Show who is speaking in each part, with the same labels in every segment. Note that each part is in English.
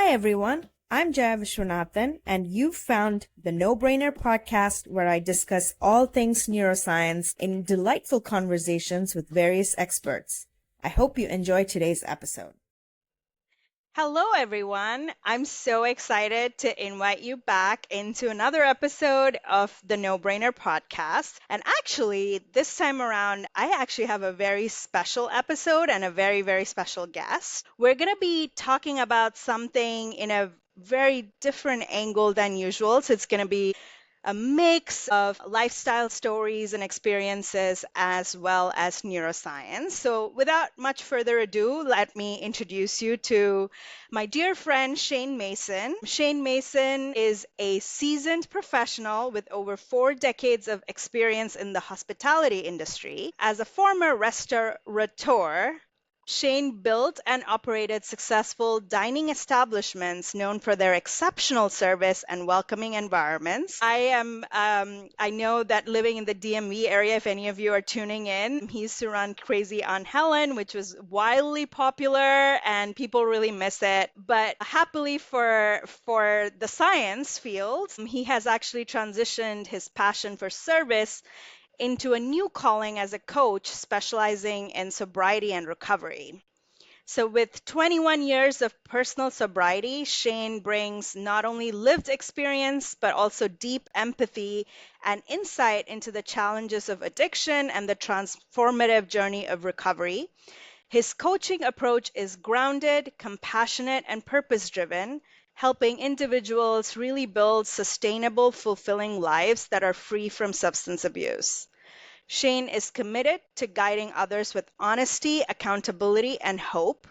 Speaker 1: Hi, everyone. I'm Jaya Vishwanathan, and you've found the No Brainer podcast where I discuss all things neuroscience in delightful conversations with various experts. I hope you enjoy today's episode.
Speaker 2: Hello, everyone. I'm so excited to invite you back into another episode of the No Brainer podcast. And actually, this time around, I actually have a very special episode and a very, very special guest. We're going to be talking about something in a very different angle than usual. So it's going to be a mix of lifestyle stories and experiences as well as neuroscience. So, without much further ado, let me introduce you to my dear friend Shane Mayson. Shane Mayson is a seasoned professional with over 4 decades of experience in the hospitality industry. As a former restaurateur, Shane built and operated successful dining establishments known for their exceptional service and welcoming environments. I know that living in the DMV area, if any of you are tuning in, he used to run Crazy Aunt Helen, which was wildly popular and people really miss it. But happily for the science field, he has actually transitioned his passion for service into a new calling as a coach specializing in sobriety and recovery. So, with 21 years of personal sobriety, Shane brings not only lived experience, but also deep empathy and insight into the challenges of addiction and the transformative journey of recovery. His coaching approach is grounded, compassionate, and purpose driven, helping individuals really build sustainable, fulfilling lives that are free from substance abuse. Shane is committed to guiding others with honesty, accountability, and hope,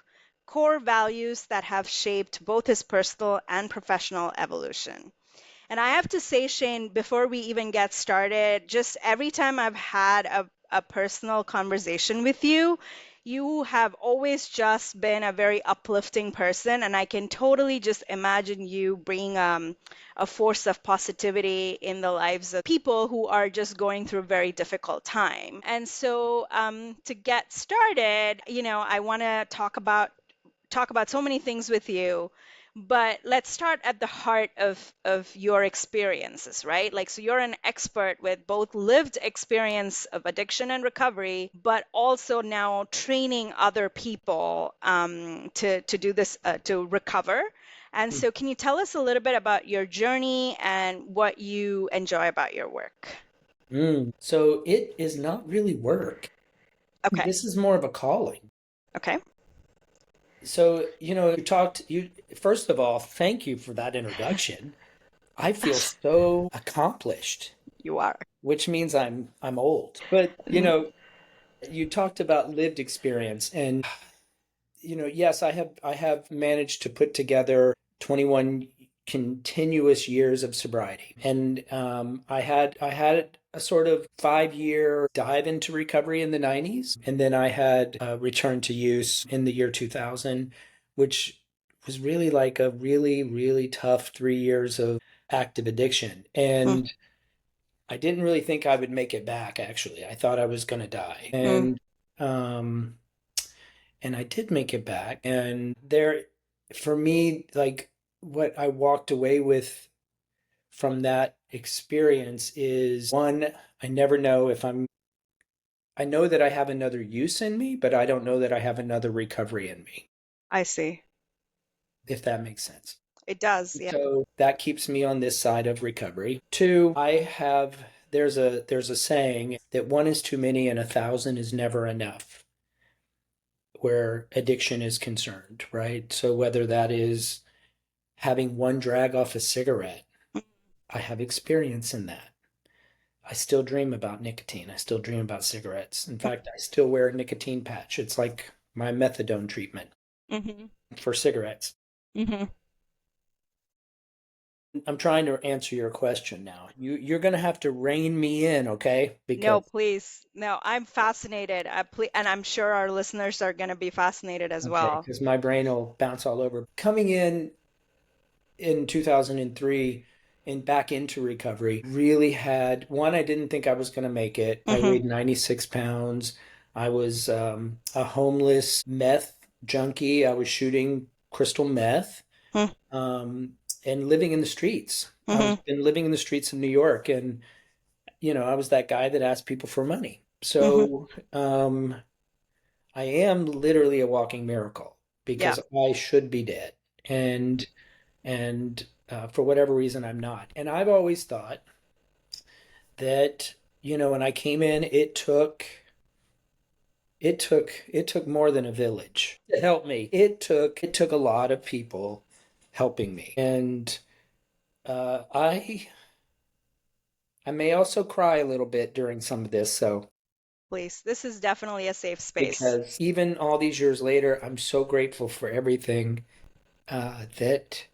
Speaker 2: core values that have shaped both his personal and professional evolution. And I have to say, Shane, before we even get started, just every time I've had a personal conversation with you, you have always just been a very uplifting person. And I can totally just imagine you bringing a force of positivity in the lives of people who are just going through a very difficult time. And so to get started, I want to talk about so many things with you, but let's start at the heart of your experiences, right? Like, so you're an expert with both lived experience of addiction and recovery, but also now training other people to do this, to recover. And so can you tell us a little bit about your journey and what you enjoy about your work?
Speaker 3: So it is not really work.
Speaker 2: Okay.
Speaker 3: This is more of a calling.
Speaker 2: Okay.
Speaker 3: So, first of all, thank you for that introduction. I feel so accomplished,
Speaker 2: You are.
Speaker 3: which means I'm old. But,
Speaker 2: Mhm.
Speaker 3: you talked about lived experience and yes, I have managed to put together 21 continuous years of sobriety. And I had a sort of 5 year dive into recovery in the 90s. And then I had a return to use in the year 2000, which was really like a really, really tough 3 years of active addiction.
Speaker 2: Mm,
Speaker 3: And I didn't really think I would make it back, actually. I thought I was going to die.
Speaker 2: mm,
Speaker 3: Um, and I did make it back. And there, for me, like what I walked away with from that experience is one, I never know if I know that I have another use in me, but I don't know that I have another recovery in me,
Speaker 2: I see.
Speaker 3: if that makes sense.
Speaker 2: It does. Yeah.
Speaker 3: So that keeps me on this side of recovery. Two, there's a saying that one is too many and 1,000 is never enough where addiction is concerned, right? So whether that is having one drag off a cigarette, I have experience in that. I still dream about nicotine. I still dream about cigarettes. In fact, I still wear a nicotine patch. It's like my methadone treatment
Speaker 2: Mm-hmm.
Speaker 3: for cigarettes.
Speaker 2: Mm-hmm.
Speaker 3: I'm trying to answer your question now. You're going to have to rein me in, okay?
Speaker 2: No,
Speaker 3: Because
Speaker 2: please. No, I'm fascinated. And I'm sure our listeners are going to be fascinated as
Speaker 3: okay,
Speaker 2: well.
Speaker 3: because my brain will bounce all over. Coming in 2003 and back into recovery, really had one, I didn't think I was going to make it. I
Speaker 2: Mm-hmm.
Speaker 3: weighed 96 pounds. I was a homeless meth junkie. I was shooting crystal meth.
Speaker 2: Mm,
Speaker 3: and living in the streets. I was
Speaker 2: mhm,
Speaker 3: been living in the streets of New York, and I was that guy that asked people for money.
Speaker 2: mhm.
Speaker 3: So I am literally a walking miracle
Speaker 2: Yeah.
Speaker 3: because I should be dead, and for whatever reason I'm not. And I've always thought that when I came in, it took more than a village to help me. It took a lot of people helping me, and I may also cry a little bit during some of this, so
Speaker 2: Please. This is definitely a safe space.
Speaker 3: because even all these years later, I'm so grateful for everything that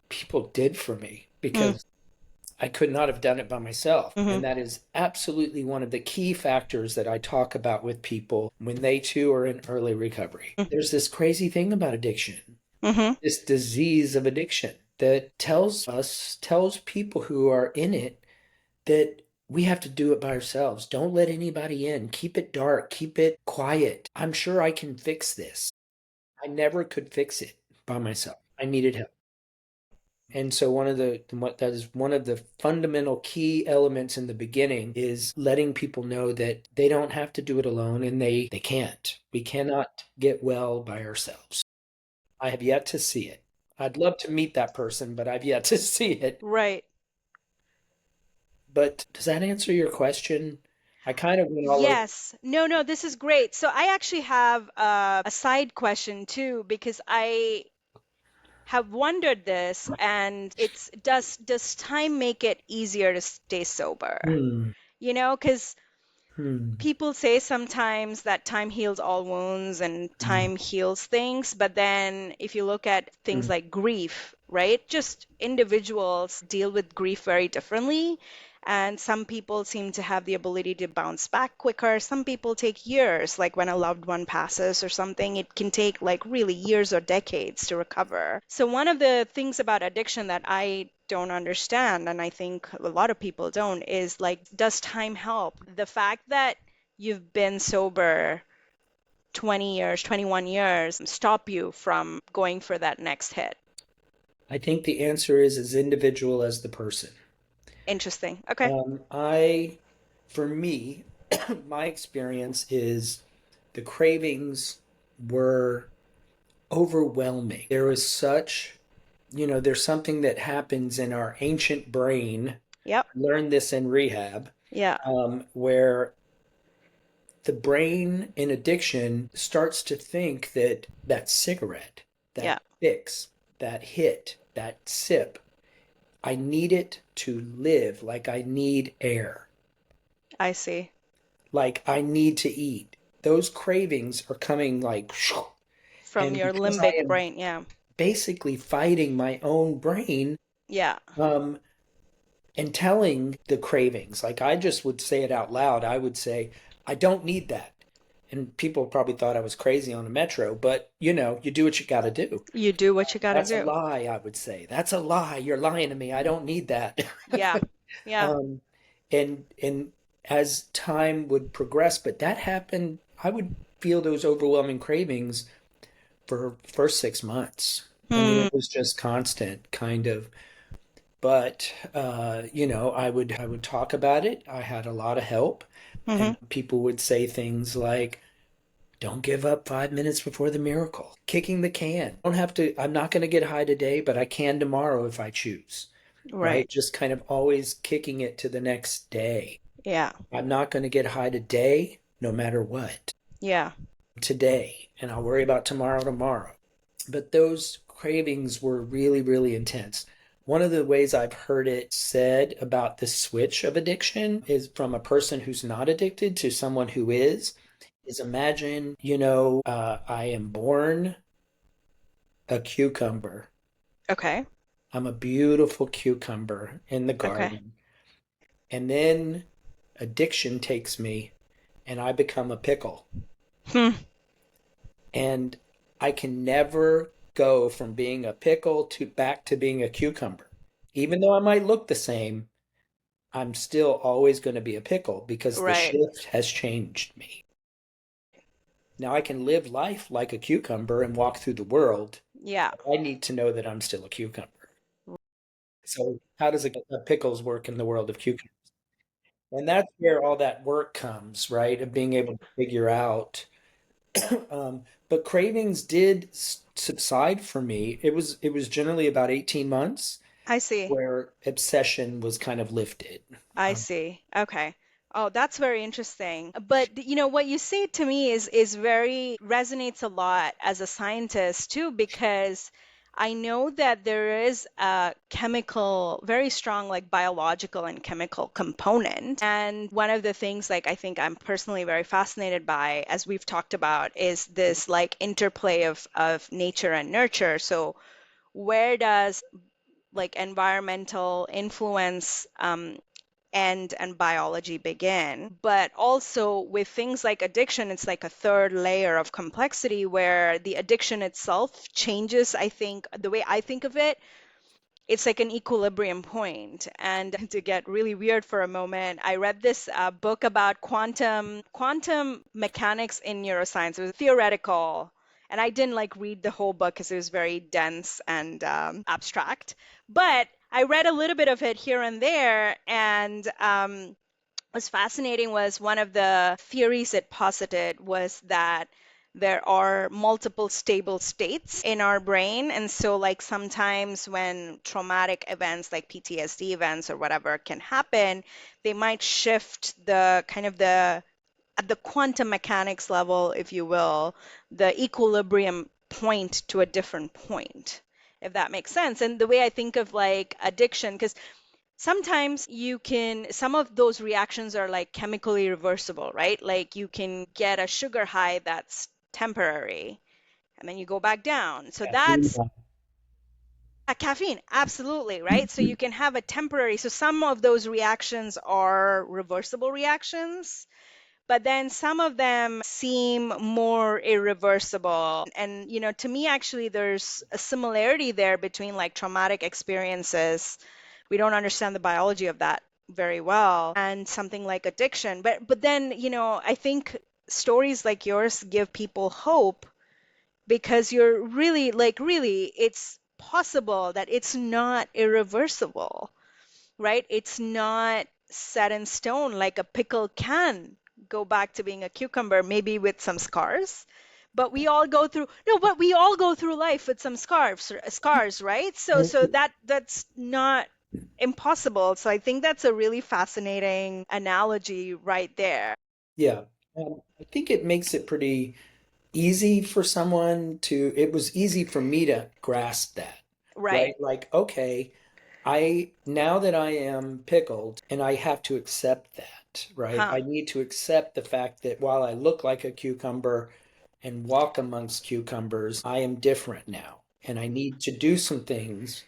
Speaker 3: people did for me
Speaker 2: Mm,
Speaker 3: because I could not have done it by myself.
Speaker 2: mhm,
Speaker 3: And that is absolutely one of the key factors that I talk about with people when they too are in early recovery.
Speaker 2: mm,
Speaker 3: There's this crazy thing about addiction,
Speaker 2: mhm.
Speaker 3: this disease of addiction that tells people who are in it that we have to do it by ourselves. Don't let anybody in. Keep it dark. Keep it quiet. I'm sure I can fix this. I never could fix it by myself. I needed help. And so that is one of the fundamental key elements in the beginning is letting people know that they don't have to do it alone, and they can't. We cannot get well by ourselves. I have yet to see it. I'd love to meet that person, but I've yet to see it.
Speaker 2: Right.
Speaker 3: But does that answer your question? I kind of went all over.
Speaker 2: Yes. No, no, this is great. So I actually have a side question too, because I have wondered this, and it's does time make it easier to stay sober?
Speaker 3: Hmm.
Speaker 2: Because
Speaker 3: Hmm.
Speaker 2: people say sometimes that time heals all wounds and
Speaker 3: Hmm.
Speaker 2: time heals things, but then if you look at things
Speaker 3: Hmm.
Speaker 2: like grief, right? Just individuals deal with grief very differently. And some people seem to have the ability to bounce back quicker. Some people take years, like when a loved one passes or something, it can take like really years or decades to recover. So, one of the things about addiction that I don't understand, and I think a lot of people don't, is like, does time help? The fact that you've been sober 20 years, 21 years, stop you from going for that next hit?
Speaker 3: I think the answer is as individual as the person.
Speaker 2: Interesting. Okay.
Speaker 3: I, for me, my experience is the cravings were overwhelming. There was there's something that happens in our ancient brain.
Speaker 2: Yep.
Speaker 3: Learned this in rehab,
Speaker 2: Yeah.
Speaker 3: where the brain in addiction starts to think that that cigarette,
Speaker 2: Yeah.
Speaker 3: that fix, that hit, that sip, I need it to live like I need air,
Speaker 2: I see.
Speaker 3: like I need to eat. Those cravings are coming like,
Speaker 2: From
Speaker 3: and
Speaker 2: your
Speaker 3: because I
Speaker 2: limbic
Speaker 3: am
Speaker 2: brain. Yeah.
Speaker 3: basically fighting my own brain,
Speaker 2: Yeah.
Speaker 3: um, and telling the cravings, like I just would say it out loud. I would say, I don't need that. And people probably thought I was crazy on the metro, but you do what you got to do.
Speaker 2: You do what you got to
Speaker 3: That's a
Speaker 2: do.
Speaker 3: lie, I would say. That's a lie. You're lying to me. I don't need that.
Speaker 2: Yeah. Yeah.
Speaker 3: um, and as time would progress, but that happened, I would feel those overwhelming cravings for first 6 months. I mean,
Speaker 2: Hmm.
Speaker 3: it was just constant, kind of. But I would talk about it. I had a lot of help,
Speaker 2: Hmm.
Speaker 3: and people would say things like, "Don't give up 5 minutes before the miracle." Kicking the can. Don't have to. I'm not going to get high today, but I can tomorrow if I choose.
Speaker 2: Right.
Speaker 3: Right? Just kind of always kicking it to the next day.
Speaker 2: Yeah.
Speaker 3: I'm not going to get high today, no matter what.
Speaker 2: Yeah.
Speaker 3: Today, and I'll worry about tomorrow. But those cravings were really, really intense. One of the ways I've heard it said about the switch of addiction is from a person who's not addicted to someone who is imagine, I am born a cucumber.
Speaker 2: Okay.
Speaker 3: I'm a beautiful cucumber in the
Speaker 2: Okay.
Speaker 3: garden. And then addiction takes me and I become a pickle.
Speaker 2: Hmm.
Speaker 3: And I can never go from being a pickle to back to being a cucumber. Even though I might look the same, I'm still always going to be a pickle because the
Speaker 2: Right.
Speaker 3: shift has changed me. Now I can live life like a cucumber and walk through the world,
Speaker 2: Yeah.
Speaker 3: I need to know that I'm still a cucumber. So how does a pickles work in the world of cucumbers? And that's where all that work comes, right? Of being able to figure out. But cravings did subside for me. It was generally about 18 months
Speaker 2: I see.
Speaker 3: where obsession was kind of lifted.
Speaker 2: I
Speaker 3: Um,
Speaker 2: see. Okay. Oh, that's very interesting. But what you say to me is very resonates a lot as a scientist too, because I know that there is a chemical, very strong like biological and chemical component. And one of the things like I think I'm personally very fascinated by, as we've talked about, is this like interplay of nature and nurture. So where does like environmental influence and biology begin. But also with things like addiction, it's like a third layer of complexity where the addiction itself changes. I think the way I think of it, it's like an equilibrium point. And to get really weird for a moment, I read this book about quantum mechanics in neuroscience. It was theoretical, and I didn't like read the whole book because it was very dense and abstract. But I read a little bit of it here and there, and what's fascinating was one of the theories it posited was that there are multiple stable states in our brain. And so, like, sometimes when traumatic events like PTSD events or whatever can happen, they might shift the kind of the at the quantum mechanics level, if you will, the equilibrium point to a different point, if that makes sense. And the way I think of like addiction, because sometimes some of those reactions are like chemically reversible, right? Like you can get a sugar high that's temporary and then you go back down. So
Speaker 3: caffeine.
Speaker 2: that's a caffeine, absolutely, right? So you can have a temporary, so some of those reactions are reversible reactions, but then some of them seem more irreversible. And, to me, actually, there's a similarity there between like traumatic experiences. We don't understand the biology of that very well, and something like addiction. But then, I think stories like yours give people hope because you're really like, really, it's possible that it's not irreversible, right? It's not set in stone like a pickle can go back to being a cucumber, maybe with some scars. But we all go through no, but we all go through life with some scars, right? So that's not impossible. So I think that's a really fascinating analogy right there.
Speaker 3: Yeah. I think it makes it pretty easy for someone to, it was easy for me to grasp that,
Speaker 2: Right.
Speaker 3: right? Like, okay, now that I am pickled and I have to accept that, right?
Speaker 2: Huh.
Speaker 3: I need to accept the fact that while I look like a cucumber and walk amongst cucumbers, I am different now. And I need to do some things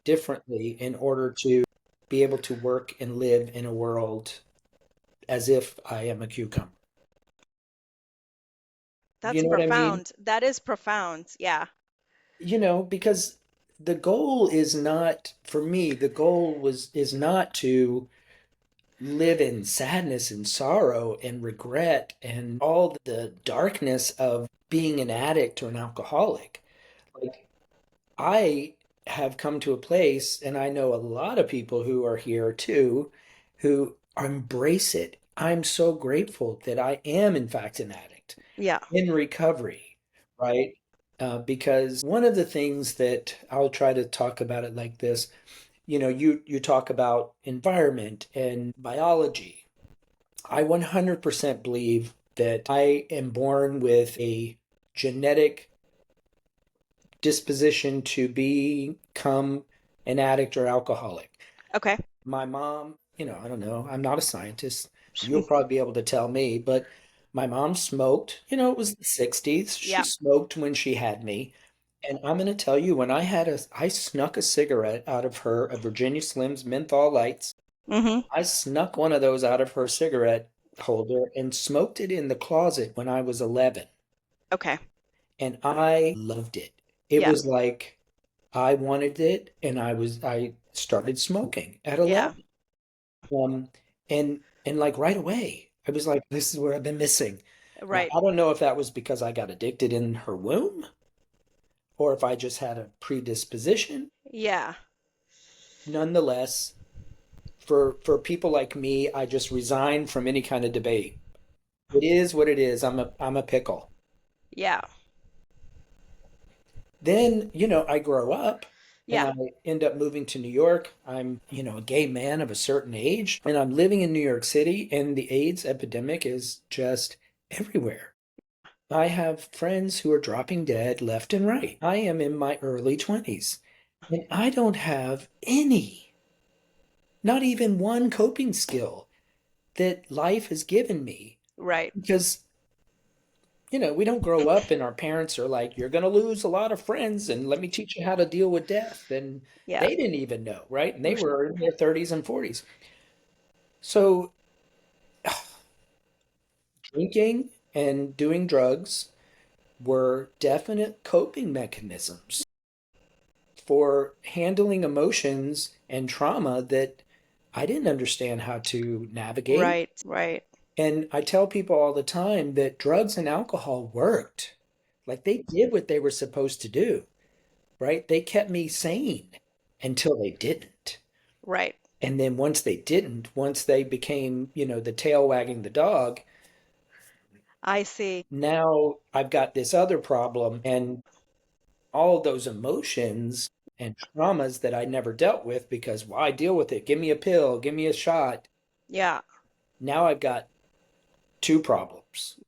Speaker 3: differently in order to be able to work and live in a world as if I am a cucumber. You
Speaker 2: That's
Speaker 3: know what I mean?
Speaker 2: profound. That is profound. Yeah.
Speaker 3: Because the goal is not, for me, the goal is not to live in sadness and sorrow and regret and all the darkness of being an addict or an alcoholic. Like, I have come to a place, and I know a lot of people who are here too, who embrace it. I'm so grateful that I am, in fact, an addict
Speaker 2: Yeah.
Speaker 3: in recovery, right? Because one of the things that I'll try to talk about it like this, you talk about environment and biology. I 100% believe that I am born with a genetic disposition to become an addict or alcoholic.
Speaker 2: Okay.
Speaker 3: My mom, I don't know, I'm not a scientist. You'll probably be able to tell me, but my mom smoked. It was the 60s. She
Speaker 2: Yeah.
Speaker 3: smoked when she had me. And I'm going to tell you, I snuck a cigarette out of her, a Virginia Slims menthol lights.
Speaker 2: Mm-hmm.
Speaker 3: I snuck one of those out of her cigarette holder and smoked it in the closet when I was 11.
Speaker 2: Okay.
Speaker 3: And I loved it. It
Speaker 2: Yeah.
Speaker 3: was like I wanted it, and I started smoking at
Speaker 2: Yeah.
Speaker 3: 11. Um, and like right away, I was like, this is where I've been missing. Now,
Speaker 2: Right.
Speaker 3: I don't know if that was because I got addicted in her womb or if I just had a predisposition.
Speaker 2: Yeah.
Speaker 3: Nonetheless, for people like me, I just resign from any kind of debate. It is what it is. I'm a pickle.
Speaker 2: Yeah.
Speaker 3: Then, I grow up and
Speaker 2: Yeah.
Speaker 3: I end up moving to New York. I'm, a gay man of a certain age, and I'm living in New York City, and the AIDS epidemic is just everywhere. I have friends who are dropping dead left and right. I am in my early 20s, and I don't have any, not even one coping skill that life has given me
Speaker 2: Right.
Speaker 3: because we don't grow up and our parents are like, you're going to lose a lot of friends and let me teach you how to deal with death. And
Speaker 2: Yeah.
Speaker 3: they didn't even know, right? And they
Speaker 2: For sure.
Speaker 3: were in their 30s and 40s. So drinking and doing drugs were definite coping mechanisms for handling emotions and trauma that I didn't understand how to navigate.
Speaker 2: Right. Right.
Speaker 3: And I tell people all the time that drugs and alcohol worked. Like they did what they were supposed to do, right? They kept me sane until they didn't.
Speaker 2: Right.
Speaker 3: And then once they didn't, once they became, the tail wagging the dog,
Speaker 2: I see.
Speaker 3: now I've got this other problem and all of those emotions and traumas that I never dealt with because why deal with it? Give me a pill, give me a shot.
Speaker 2: Yeah.
Speaker 3: Now I've got two problems.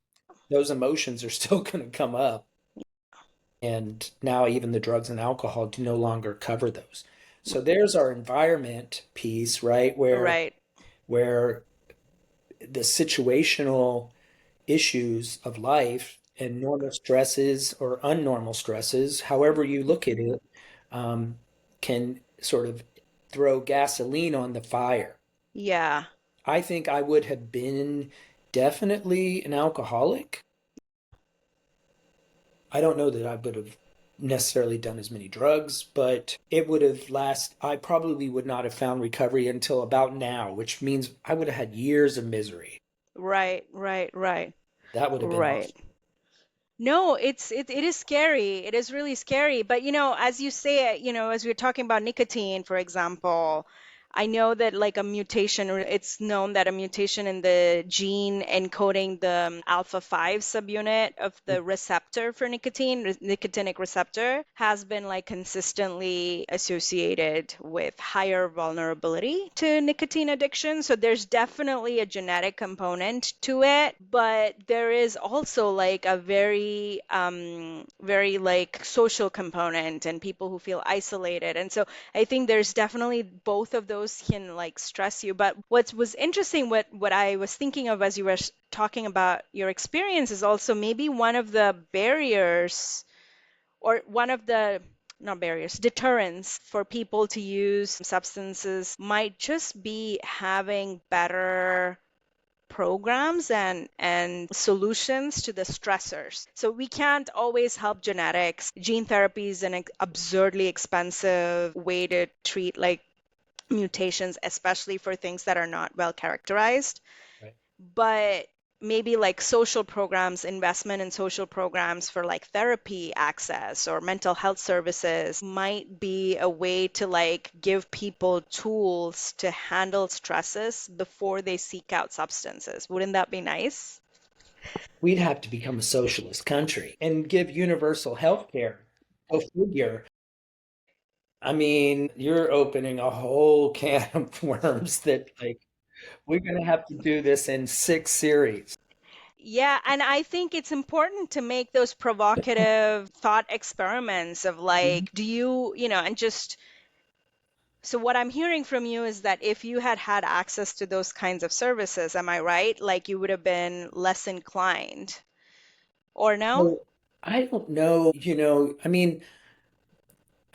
Speaker 3: Those emotions are still going to come up. And now even the drugs and alcohol do no longer cover those. So there's our environment piece, right? Where
Speaker 2: Right.
Speaker 3: where the situational issues of life and normal stresses or unnormal stresses, however you look at it, um, can sort of throw gasoline on the fire.
Speaker 2: Yeah.
Speaker 3: I think I would have been definitely an alcoholic. I don't know that I would have necessarily done as many drugs, but it would have I probably would not have found recovery until about now, which means I would have had years of misery.
Speaker 2: Right. Right. Right.
Speaker 3: That would have been
Speaker 2: Right.
Speaker 3: awful.
Speaker 2: No, it is scary. It is really scary. But as you say, as we're talking about nicotine, for example, I know that like a mutation, or it's known that a mutation in the gene encoding the alpha 5 subunit of the receptor for nicotine, nicotinic receptor, has been like consistently associated with higher vulnerability to nicotine addiction. So there's definitely a genetic component to it, but there is also like a very like social component and people who feel isolated. And so I think there's definitely both of those can like stress you. But what was interesting, what I was thinking of as you were talking about your experience, is also maybe one of the barriers, or one of the not barriers, deterrents for people to use substances might just be having better programs and solutions to the stressors. So we can't always help genetics. Gene therapy is an absurdly expensive way to treat like mutations, especially for things that are not well characterized.
Speaker 3: Right.
Speaker 2: But maybe like social programs, investment in social programs for like therapy access or mental health services might be a way to like give people tools to handle stresses before they seek out substances. Wouldn't that be nice?
Speaker 3: We'd have to become a socialist country and give universal health care. Go figure. I mean, you're opening a whole can of worms that like we're going to have to do this in 6 series.
Speaker 2: Yeah, and I think it's important to make those provocative thought experiments of
Speaker 3: Mhm.
Speaker 2: like, do you, and just so what I'm hearing from you is that if you had had access to those kinds of services, am I right? Like you would have been less inclined, or no?
Speaker 3: So I don't know, I mean,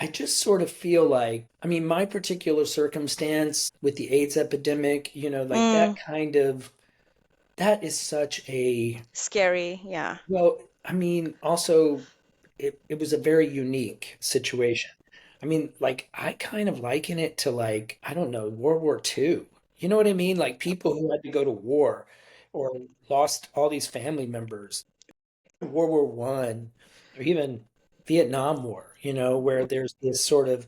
Speaker 3: I just sort of feel like, I mean, my particular circumstance with the AIDS epidemic, like
Speaker 2: Mm,
Speaker 3: that is such a,
Speaker 2: scary, yeah.
Speaker 3: well, I mean, also, it was a very unique situation. I mean, like, I kind of liken it to, like, I don't know, World War II. You know what I mean? Like, people who had to go to war or lost all these family members, World War I, or even Vietnam War. where there's this sort of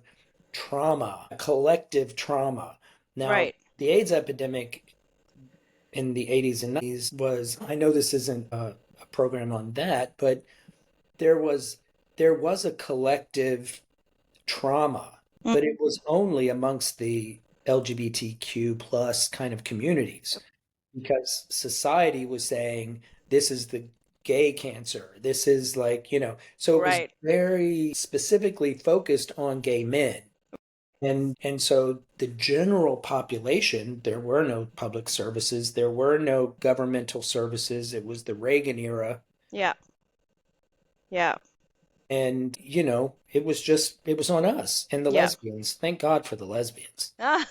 Speaker 3: trauma, collective trauma. Now,
Speaker 2: Right.
Speaker 3: the AIDS epidemic in the 80s and 90s was, I know this isn't a program on that, but there was there was a collective trauma, but it was only amongst the LGBTQ plus kind of communities because society was saying this is the gay cancer. This is like, so it was
Speaker 2: Right.
Speaker 3: very specifically focused on gay men. And so the general population, there were no public services, there were no governmental services. It was the Reagan era.
Speaker 2: Yeah. Yeah.
Speaker 3: And, it was on us and the
Speaker 2: Yeah.
Speaker 3: lesbians. Thank God for the lesbians.
Speaker 2: Ah,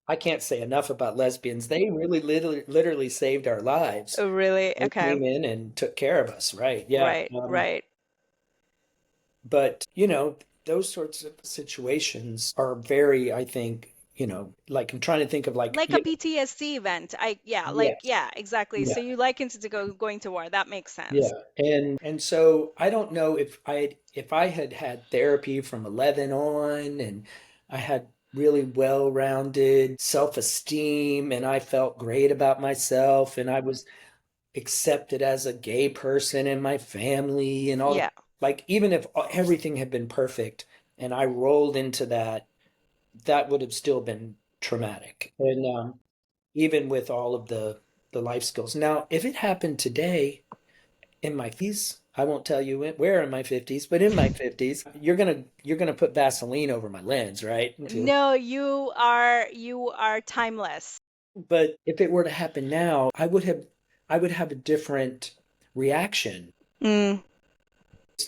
Speaker 3: I can't say enough about lesbians. They really literally saved our lives.
Speaker 2: oh, really?
Speaker 3: They
Speaker 2: Okay.
Speaker 3: came in and took care of us, right? Yeah.
Speaker 2: Right. Right.
Speaker 3: But, those sorts of situations are very, I think, like I'm trying to think of like,
Speaker 2: Like a PTSD event.
Speaker 3: yes,
Speaker 2: Yeah, exactly. So
Speaker 3: yeah.
Speaker 2: you liken it to going to war. That makes
Speaker 3: Yeah.
Speaker 2: sense.
Speaker 3: And so I don't know if I had had therapy from 11 on and I had really well-rounded self-esteem and I felt great about myself and I was accepted as a gay person in my family and all,
Speaker 2: Yeah.
Speaker 3: like even if everything had been perfect and I rolled into that, that would have still been traumatic. And even with all of the life skills. Now, if it happened today, in my 50s, I won't tell you where in my 50s, but in my 50s, you're gonna put Vaseline over my lens, right?
Speaker 2: No, you are timeless.
Speaker 3: But if it were to happen now, I would have a different reaction.
Speaker 2: Mm,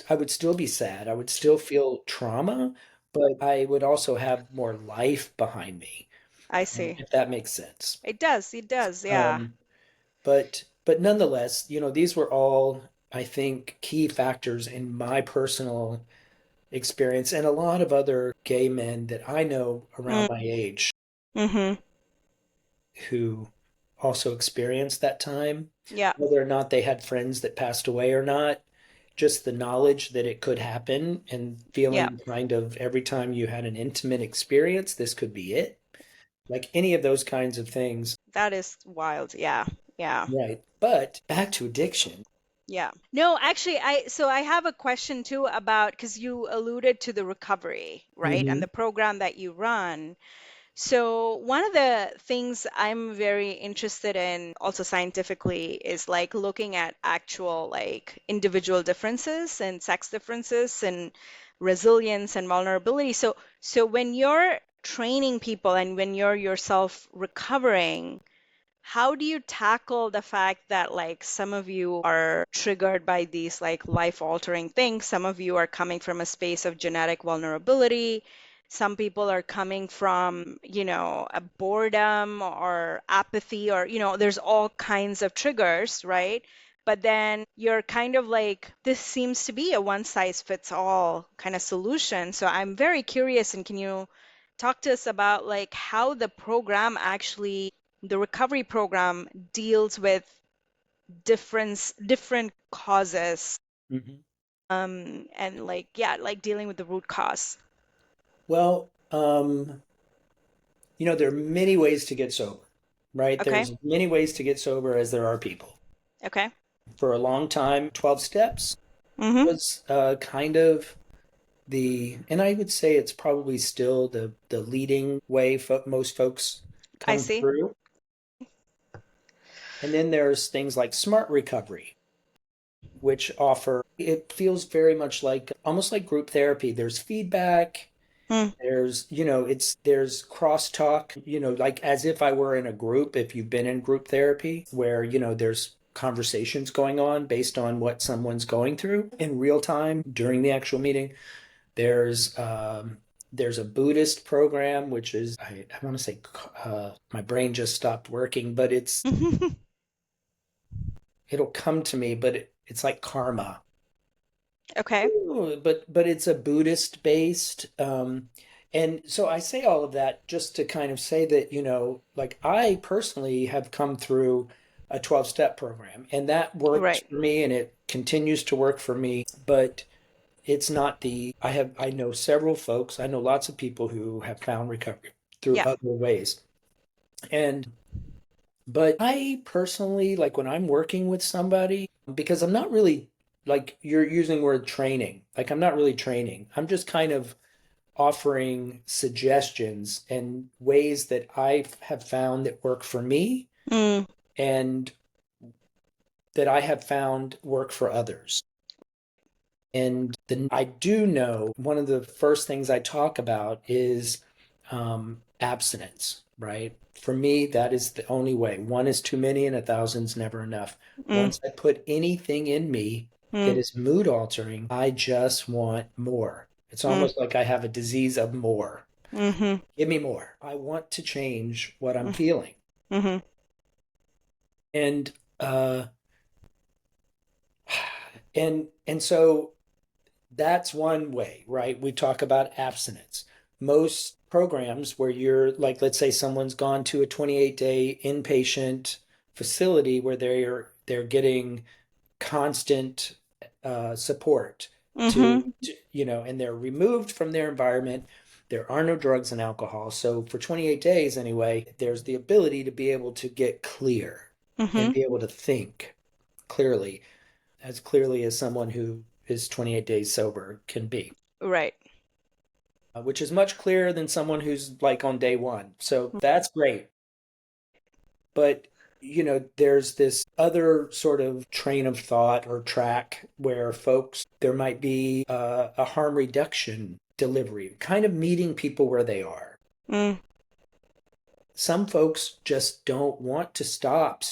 Speaker 3: I would still be sad. I would still feel trauma, but I would also have more life behind me,
Speaker 2: I see.
Speaker 3: if that makes sense.
Speaker 2: It does. It does. Yeah.
Speaker 3: Um, but nonetheless, these were all, I think, key factors in my personal experience and a lot of other gay men that I know around
Speaker 2: Mm,
Speaker 3: my age
Speaker 2: mm-hmm.
Speaker 3: who also experienced that time,
Speaker 2: Yeah.
Speaker 3: whether or not they had friends that passed away or not, just the knowledge that it could happen and
Speaker 2: Yeah.
Speaker 3: feeling kind of every time you had an intimate experience, this could be it. Like any of those kinds of things.
Speaker 2: That is wild. Yeah. Yeah.
Speaker 3: Right. But back to addiction.
Speaker 2: Yeah. No, actually, I have a question too about because you alluded to the recovery, right? And
Speaker 3: Hmm.
Speaker 2: the program that you run. So one of the things I'm very interested in also scientifically is like looking at actual like individual differences and sex differences and resilience and vulnerability. So when you're training people and when you're yourself recovering, how do you tackle the fact that like some of you are triggered by these like life-altering things? Some of you are coming from a space of genetic vulnerability. Some people are coming from, a boredom or apathy or, there's all kinds of triggers, right? But then you're kind of like, this seems to be a one size fits all kind of solution. So I'm very curious, and can you talk to us about like how the recovery program deals with different causes,
Speaker 3: Hmm.
Speaker 2: and like yeah, like dealing with the root cause.
Speaker 3: Well, there are many ways to get sober, right?
Speaker 2: Okay.
Speaker 3: There's many ways to get sober as there are people.
Speaker 2: Okay.
Speaker 3: For a long time, 12 steps
Speaker 2: Mm-hmm.
Speaker 3: was kind of and I would say it's probably still the leading way most folks
Speaker 2: I
Speaker 3: come
Speaker 2: see.
Speaker 3: through. And then there's things like smart recovery, which it feels very much like almost like group therapy. There's feedback.
Speaker 2: Mm,
Speaker 3: There's crosstalk, like as if I were in a group, if you've been in group therapy, where, there's conversations going on based on what someone's going through in real time during the actual meeting. There's a Buddhist program, which is, I want to say, my brain just stopped working, but it'll come to me, but it's like karma.
Speaker 2: okay.
Speaker 3: But it's a Buddhist based. And so I say all of that just to kind of say that, like I personally have come through a 12-step program and that works
Speaker 2: Right.
Speaker 3: for me and it continues to work for me. But it's not I know several folks, I know lots of people who have found recovery through
Speaker 2: Yeah.
Speaker 3: other ways. But I personally, like when I'm working with somebody, because I'm not really, like you're using word training, like I'm not really training. I'm just kind of offering suggestions and ways that I have found that work for me
Speaker 2: Mm,
Speaker 3: and that I have found work for others. And then I do know one of the first things I talk about is abstinence, right? For me, that is the only way. One is too many and a thousand's never enough.
Speaker 2: mm,
Speaker 3: Once I put anything in me that
Speaker 2: mm,
Speaker 3: is mood altering, I just want more. It's
Speaker 2: mm,
Speaker 3: almost like I have a disease of more.
Speaker 2: mm-hmm,
Speaker 3: Give me more. I want to change what I'm
Speaker 2: mm,
Speaker 3: feeling.
Speaker 2: mm-hmm.
Speaker 3: And so that's one way, right? We talk about abstinence. Most programs where you're like, let's say someone's gone to a 28-day inpatient facility where they're getting constant support
Speaker 2: Mm-hmm.
Speaker 3: and they're removed from their environment. There are no drugs and alcohol. So for 28 days anyway, there's the ability to be able to get clear and
Speaker 2: Mm-hmm.
Speaker 3: be able to think clearly, as clearly as someone who is 28 days sober can be,
Speaker 2: Right.
Speaker 3: which is much clearer than someone who's like on day one. So that's great. But, there's this other sort of train of thought or track where folks, there might be a harm reduction delivery, kind of meeting people where they are.
Speaker 2: Mm,
Speaker 3: Some folks just don't want to stop,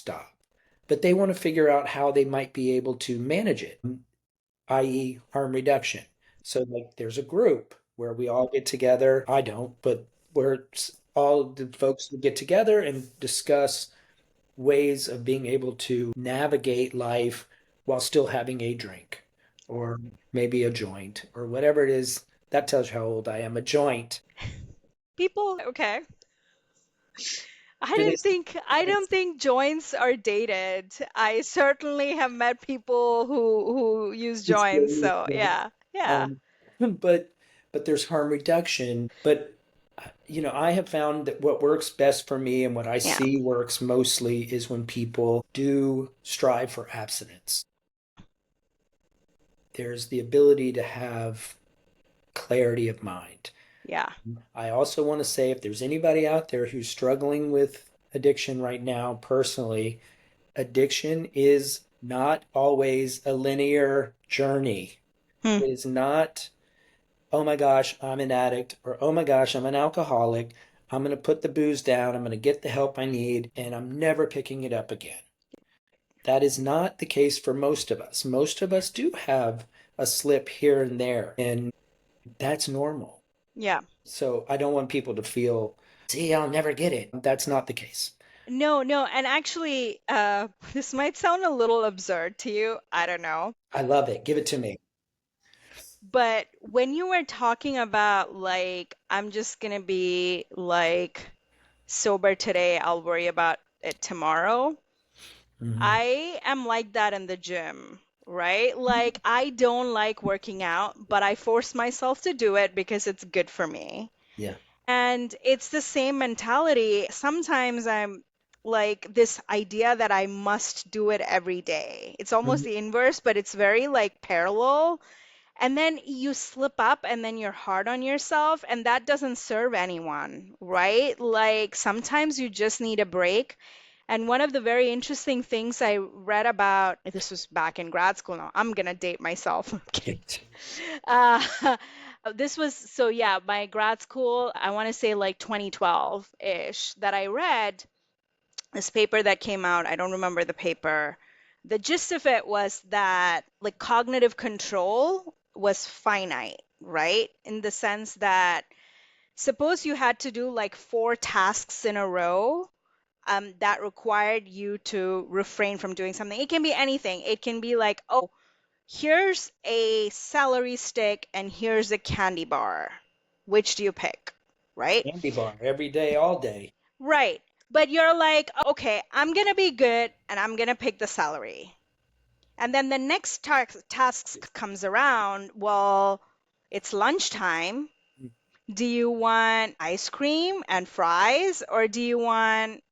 Speaker 3: but they want to figure out how they might be able to manage it, i.e., harm reduction. So, like, there's a group where we all get together. I don't, but where all the folks get together and discuss ways of being able to navigate life while still having a drink or maybe a joint or whatever it is. That tells you how old I am. A joint.
Speaker 2: people, okay.
Speaker 3: Do they?
Speaker 2: I don't think joints are dated. I certainly have met people who use joints, so yeah. Yeah.
Speaker 3: Um, but there's harm reduction. But I have found that what works best for me and what I
Speaker 2: Yeah.
Speaker 3: see works mostly is when people do strive for abstinence. There's the ability to have clarity of mind.
Speaker 2: Yeah.
Speaker 3: I also want to say if there's anybody out there who's struggling with addiction right now, personally, addiction is not always a linear journey.
Speaker 2: Hmm.
Speaker 3: It is not, oh my gosh, I'm an addict, or oh my gosh, I'm an alcoholic. I'm going to put the booze down. I'm going to get the help I need, and I'm never picking it up again. That is not the case for most of us. Most of us do have a slip here and there, and that's normal.
Speaker 2: Yeah.
Speaker 3: So I don't want people to feel, see, I'll never get it. That's not the case.
Speaker 2: No, no, and actually, this might sound a little absurd to you. I don't know.
Speaker 3: I love it. Give it to me.
Speaker 2: But when you were talking about like, I'm just gonna be like sober today, I'll worry about it tomorrow.
Speaker 3: Hmm.
Speaker 2: I am like that in the gym, right? Like, I don't like working out, but I force myself to do it because it's good for me.
Speaker 3: Yeah.
Speaker 2: And it's the same mentality. Sometimes I'm like this idea that I must do it every day. It's almost
Speaker 3: Mhm.
Speaker 2: the inverse, but it's very like parallel. And then you slip up and then you're hard on yourself, and that doesn't serve anyone, right? Like sometimes you just need a break. And one of the very interesting things I read about, this was back in grad school now, I'm gonna date myself. I'm kidding. Uh, this was, so yeah, my grad school, I want to say like 2012-ish, that I read this paper that came out. I don't remember the paper. The gist of it was that like cognitive control was finite, right? In the sense that suppose you had to do like four tasks in a row, that required you to refrain from doing something. It can be anything. It can be like, oh, here's a celery stick and here's a candy bar. Which do you pick? Right?
Speaker 3: Candy bar every day, all day.
Speaker 2: Right. But you're like, okay, I'm going to be good and I'm going to pick the celery. And then the next task comes around. Well, it's lunchtime. Do you want ice cream and fries, or do you want,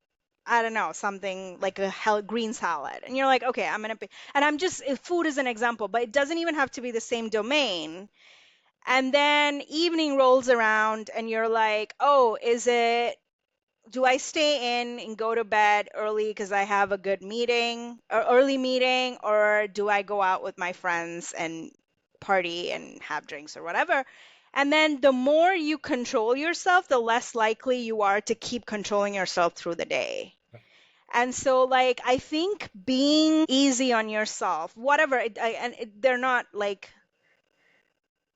Speaker 2: I don't know, something like a green salad? And you're like, okay, I'm gonna pay. And I'm just, food is an example, but it doesn't even have to be the same domain. And then evening rolls around and you're like, oh, do I stay in and go to bed early because I have a good meeting or early meeting, or do I go out with my friends and party and have drinks or whatever? And then the more you control yourself, the less likely you are to keep controlling yourself through the day. And so, like, I think being easy on yourself, whatever, they're not like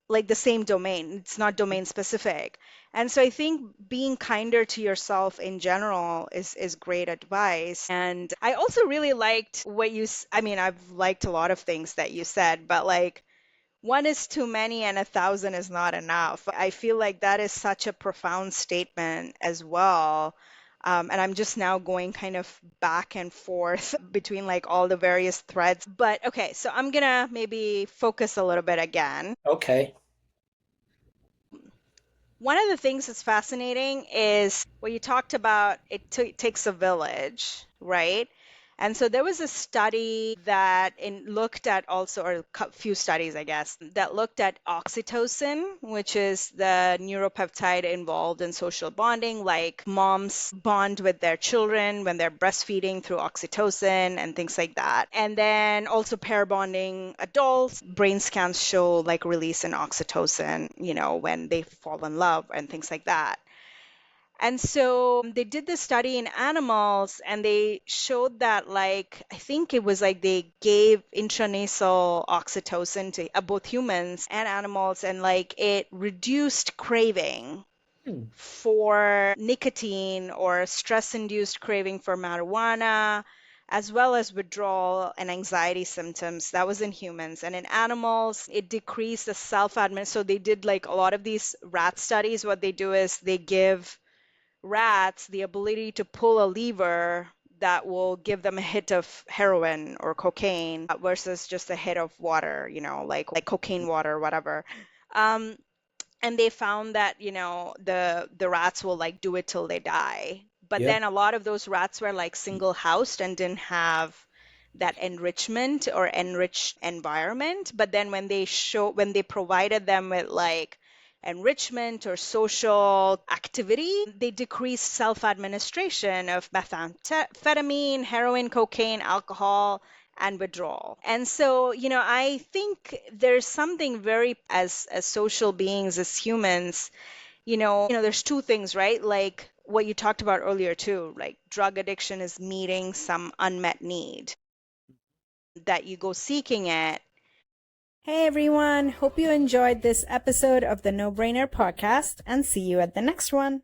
Speaker 2: the same domain. It's not domain specific. And so I think being kinder to yourself in general is great advice. And I also really liked what I mean, I've liked a lot of things that you said, but like one is too many and 1,000 is not enough. I feel like that is such a profound statement as well. And I'm just now going kind of back and forth between like all the various threads. But okay, so I'm gonna maybe focus a little bit again.
Speaker 3: Okay.
Speaker 2: One of the things that's fascinating is what you talked about, it takes a village, right? And so there was a study that looked at also, or a few studies, I guess, that looked at oxytocin, which is the neuropeptide involved in social bonding, like moms bond with their children when they're breastfeeding through oxytocin and things like that. And then also pair bonding adults, brain scans show like release in oxytocin, when they fall in love and things like that. And so they did this study in animals and they showed that, like, I think it was like they gave intranasal oxytocin to both humans and animals, and like it reduced craving for nicotine or stress-induced craving for marijuana, as well as withdrawal and anxiety symptoms. That was in humans. And in animals, it decreased the self-admin. So they did like a lot of these rat studies. What they do is they give rats the ability to pull a lever that will give them a hit of heroin or cocaine versus just a hit of water, like cocaine water or whatever. Um, and they found that, the rats will like do it till they die. But
Speaker 3: Yeah.
Speaker 2: then a lot of those rats were like single housed and didn't have that enrichment or enriched environment. But then when they provided them with like enrichment or social activity, they decreased self-administration of methamphetamine, heroin, cocaine, alcohol, and withdrawal. And so, I think there's something very, as social beings, as humans, there's two things, right? Like what you talked about earlier too, like drug addiction is meeting some unmet need that you go seeking it.
Speaker 1: Hey everyone, hope you enjoyed this episode of the No Brainer podcast and see you at the next one.